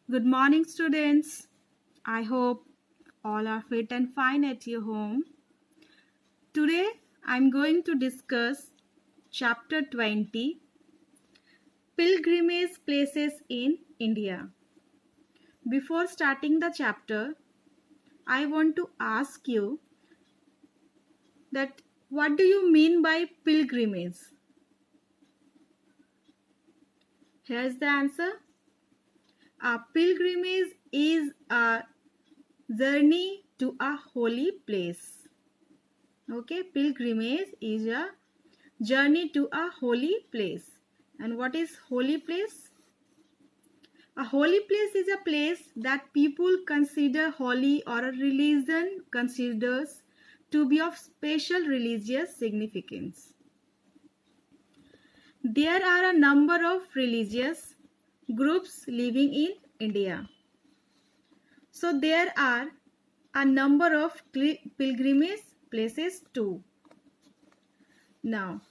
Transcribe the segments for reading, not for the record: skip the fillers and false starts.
Good morning, students. I hope all are fit and fine at your home. Today, I'm going to discuss Chapter 20, Pilgrimage Places in India. Before starting the chapter, I want to ask you that what do you mean by pilgrimage? Here's the answer. A pilgrimage is a journey to a holy place. Okay, pilgrimage is a journey to a holy place. And what is holy place? A holy place is a place that people consider holy or a religion considers to be of special religious significance. There are a number of religious groups living in India. So there are a number of pilgrimage places too. Now,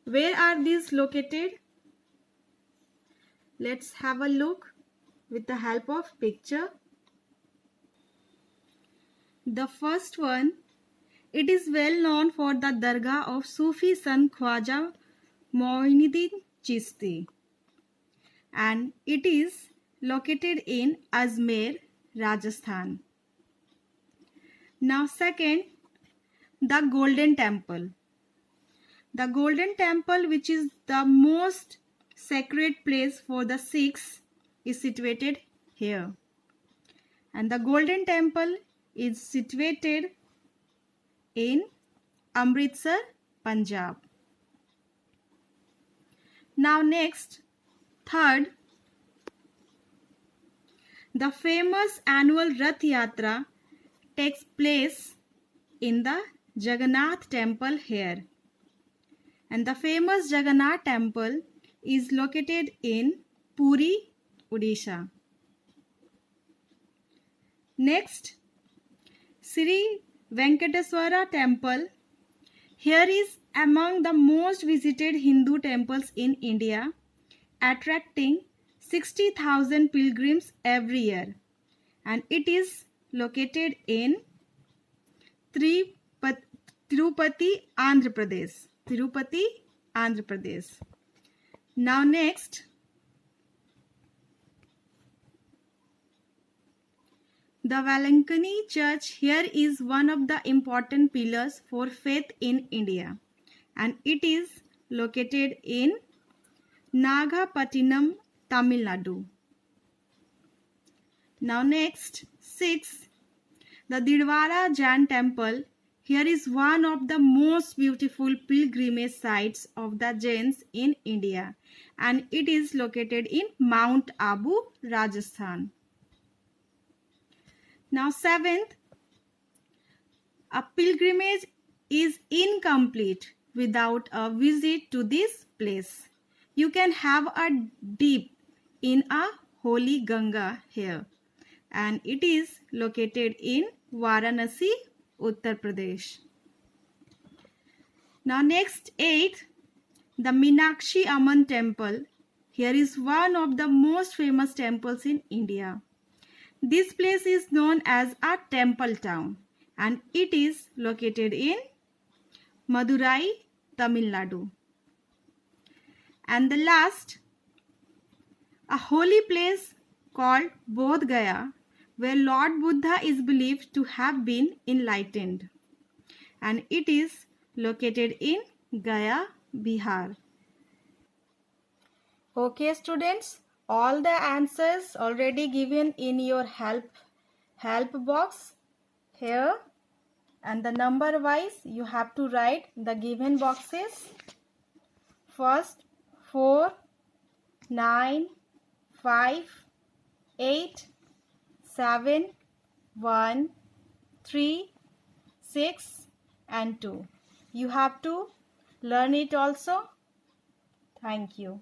where are these located? Let's have a look with the help of picture. The first one, it is well known for the Dargah of Sufi Sant Khwaja Moinuddin Chishti, and it is located in Ajmer, Rajasthan. Now second, the Golden Temple. The Golden Temple, which is the most sacred place for the Sikhs, is situated here. And the Golden Temple is situated in Amritsar, Punjab. Now next, third, the famous annual Rath Yatra takes place in the Jagannath Temple here. And the famous Jagannath Temple is located in Puri, Odisha. Next, Sri Venkateswara Temple. Here is among the most visited Hindu temples in India, attracting 60,000 pilgrims every year. And it is located in Tirupati, Andhra Pradesh. Tirupati, Andhra Pradesh. Now next, the Valankani Church here is one of the important pillars for faith in India, and it is located in Nagapattinam, Tamil Nadu. Now next, 6. The Dilwara Jain Temple. Here is one of the most beautiful pilgrimage sites of the Jains in India, and it is located in Mount Abu, Rajasthan. Now 7th, a pilgrimage is incomplete without a visit to this place. You can have a dip in a holy Ganga here, and it is located in Varanasi, Uttar Pradesh. Now next, 8th, the Meenakshi Amman Temple. Here is one of the most famous temples in India. This place is known as a temple town, and it is located in Madurai, Tamil Nadu. And the last, a holy place called Bodh Gaya, where Lord Buddha is believed to have been enlightened, and it is located in Gaya, Bihar. Okay, students, all the answers already given in your help box here, and the number wise you have to write the given boxes. First, 4, 9, 5, 8, 7, 1, 3, 6 and 2. You have to learn it also. Thank you.